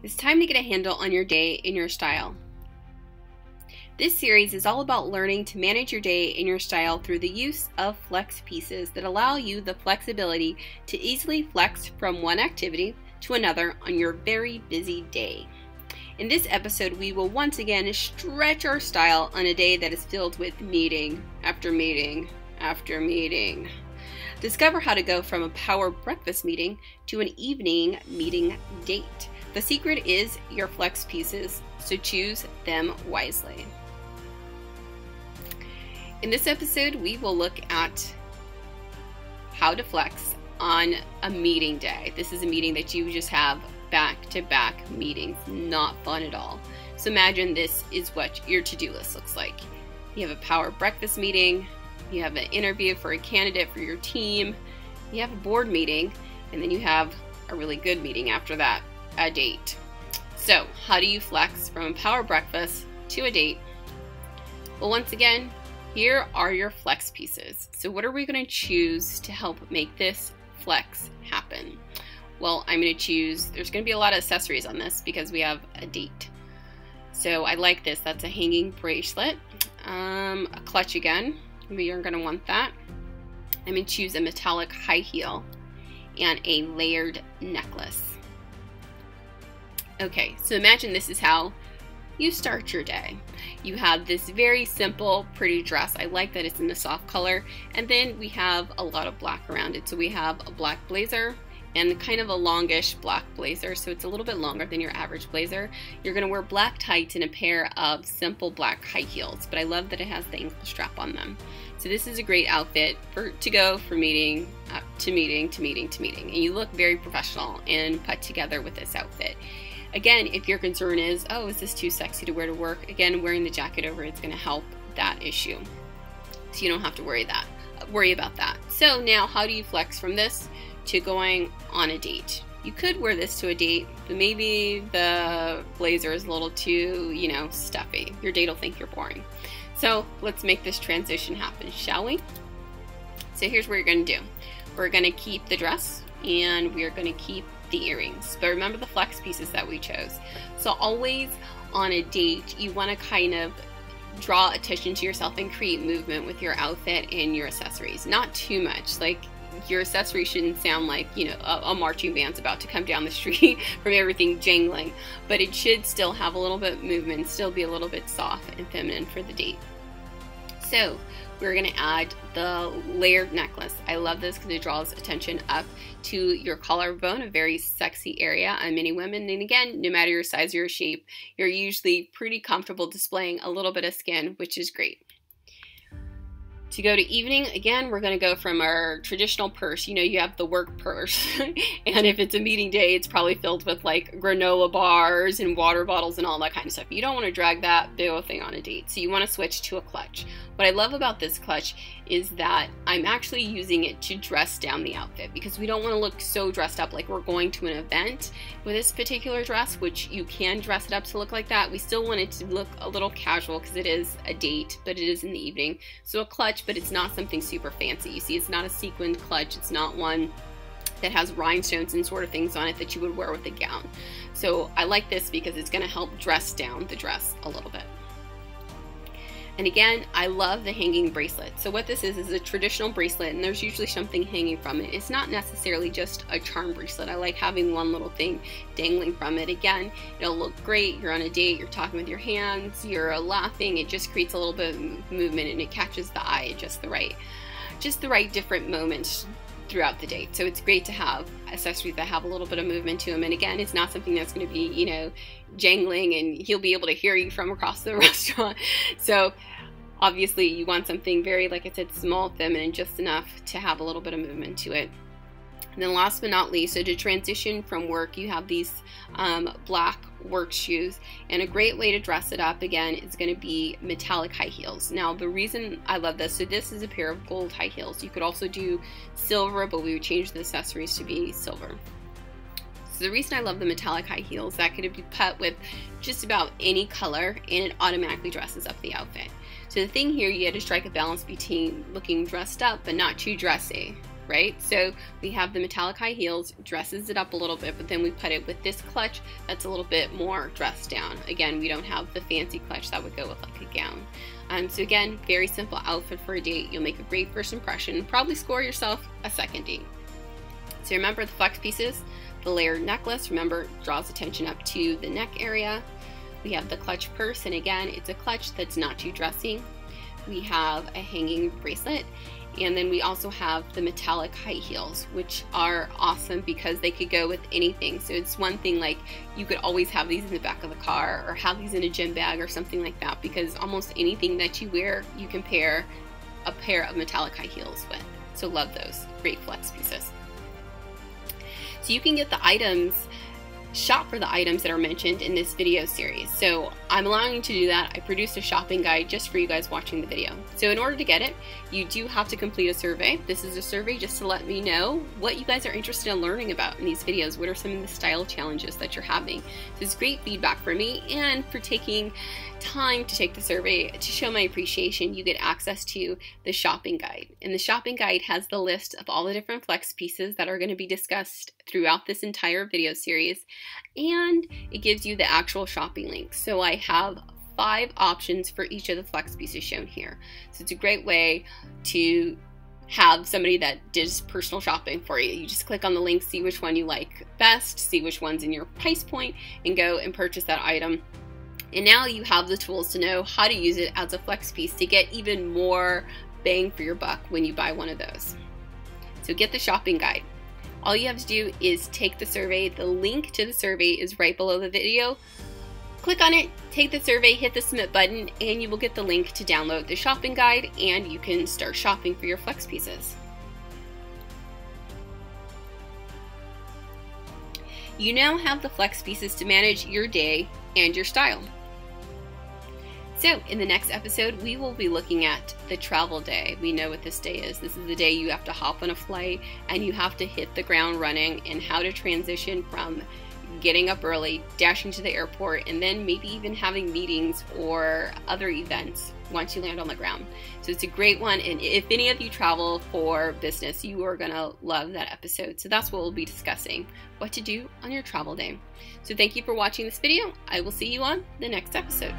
It's time to get a handle on your day and your style. This series is all about learning to manage your day and your style through the use of flex pieces that allow you the flexibility to easily flex from one activity to another on your very busy day. In this episode, we will once again stretch our style on a day that is filled with meeting after meeting after meeting. Discover how to go from a power breakfast meeting to an evening meeting date. The secret is your flex pieces, so choose them wisely. In this episode, we will look at how to flex on a meeting day. This is a meeting that you just have back-to-back meetings. Not fun at all. So imagine this is what your to-do list looks like. You have a power breakfast meeting, you have an interview for a candidate for your team, you have a board meeting, and then you have a really good meeting after that, a date. So how do you flex from a power breakfast to a date? Well, once again, here are your flex pieces. So what are we going to choose to help make this flex happen? Well, I'm going to choose, there's going to be a lot of accessories on this because we have a date. So I like this. That's a hanging bracelet. A clutch again. We are going to want that. I'm going to choose a metallic high heel and a layered necklace. Okay, so imagine this is how you start your day. You have this very simple, pretty dress. I like that it's in a soft color. And then we have a lot of black around it. So we have a black blazer and kind of a longish black blazer. So it's a little bit longer than your average blazer. You're gonna wear black tights and a pair of simple black high heels. But I love that it has the ankle strap on them. So this is a great outfit to go from meeting to meeting to meeting to meeting. And you look very professional and put together with this outfit. Again, if your concern is, oh, is this too sexy to wear to work? Again, wearing the jacket over it's going to help that issue. So you don't have to worry about that. So now, how do you flex from this to going on a date? You could wear this to a date, but maybe the blazer is a little too, stuffy. Your date will think you're boring. So let's make this transition happen, shall we? So here's what you're going to do. We're going to keep the dress and we're going to keep the earrings, but remember the flex pieces that we chose. So always on a date, you want to kind of draw attention to yourself and create movement with your outfit and your accessories. Not too much. Like your accessories shouldn't sound like, a marching band's about to come down the street from everything jangling, but it should still have a little bit of movement, still be a little bit soft and feminine for the date. So we're going to add the layered necklace. I love this because it draws attention up to your collarbone, a very sexy area on many women. And again, no matter your size or your shape, you're usually pretty comfortable displaying a little bit of skin, which is great. To go to evening, again, we're going to go from our traditional purse. You have the work purse. And if it's a meeting day, it's probably filled with like granola bars and water bottles and all that kind of stuff. You don't want to drag that big old thing on a date. So you want to switch to a clutch. What I love about this clutch is that I'm actually using it to dress down the outfit because we don't want to look so dressed up like we're going to an event with this particular dress, which you can dress it up to look like that. We still want it to look a little casual because it is a date, but it is in the evening. So a clutch, but it's not something super fancy. You see, it's not a sequined clutch. It's not one that has rhinestones and sort of things on it that you would wear with a gown. So I like this because it's going to help dress down the dress a little bit. And again, I love the hanging bracelet. So what this is a traditional bracelet, and there's usually something hanging from it. It's not necessarily just a charm bracelet. I like having one little thing dangling from it. Again, it'll look great. You're on a date, you're talking with your hands, you're laughing. It just creates a little bit of movement and it catches the eye at just the right different moments throughout the date. So it's great to have accessories that have a little bit of movement to them. And again, it's not something that's going to be, jangling and he'll be able to hear you from across the restaurant. So obviously you want something very, like I said, small, feminine, just enough to have a little bit of movement to it. And then last but not least, so to transition from work, you have these black work shoes, and a great way to dress it up again is going to be metallic high heels. Now the reason I love this, so this is a pair of gold high heels. You could also do silver, but we would change the accessories to be silver. So the reason I love the metallic high heels, that could be put with just about any color and it automatically dresses up the outfit. So the thing here, you had to strike a balance between looking dressed up but not too dressy, right? So we have the metallic high heels, dresses it up a little bit, but then we put it with this clutch that's a little bit more dressed down. Again, we don't have the fancy clutch that would go with like a gown. So again, very simple outfit for a date. You'll make a great first impression and probably score yourself a second date. So remember the flex pieces, the layered necklace, remember, draws attention up to the neck area. We have the clutch purse, and again, it's a clutch that's not too dressy. We have a hanging bracelet, and then we also have the metallic high heels, which are awesome because they could go with anything. So it's one thing, like you could always have these in the back of the car or have these in a gym bag or something like that, because almost anything that you wear, you can pair a pair of metallic high heels with. So love those, great flex pieces. So you can get the items, shop for the items that are mentioned in this video series. So I'm allowing you to do that. I produced a shopping guide just for you guys watching the video. So in order to get it, you do have to complete a survey. This is a survey just to let me know what you guys are interested in learning about in these videos. What are some of the style challenges that you're having? So it's great feedback for me, and for taking time to take the survey to show my appreciation, you get access to the shopping guide. And the shopping guide has the list of all the different flex pieces that are going to be discussed throughout this entire video series, and it gives you the actual shopping link. So I have 5 options for each of the flex pieces shown here. So it's a great way to have somebody that does personal shopping for you. You just click on the link, see which one you like best, see which one's in your price point, and go and purchase that item. And now you have the tools to know how to use it as a flex piece to get even more bang for your buck when you buy one of those. So get the shopping guide. All you have to do is take the survey. The link to the survey is right below the video. Click on it, take the survey, hit the submit button, and you will get the link to download the shopping guide, and you can start shopping for your flex pieces. You now have the flex pieces to manage your day and your style. So in the next episode, we will be looking at the travel day. We know what this day is. This is the day you have to hop on a flight and you have to hit the ground running, and how to transition from getting up early, dashing to the airport, and then maybe even having meetings or other events once you land on the ground. So it's a great one, and if any of you travel for business, you are gonna love that episode. So that's what we'll be discussing, what to do on your travel day. So thank you for watching this video. I will see you on the next episode.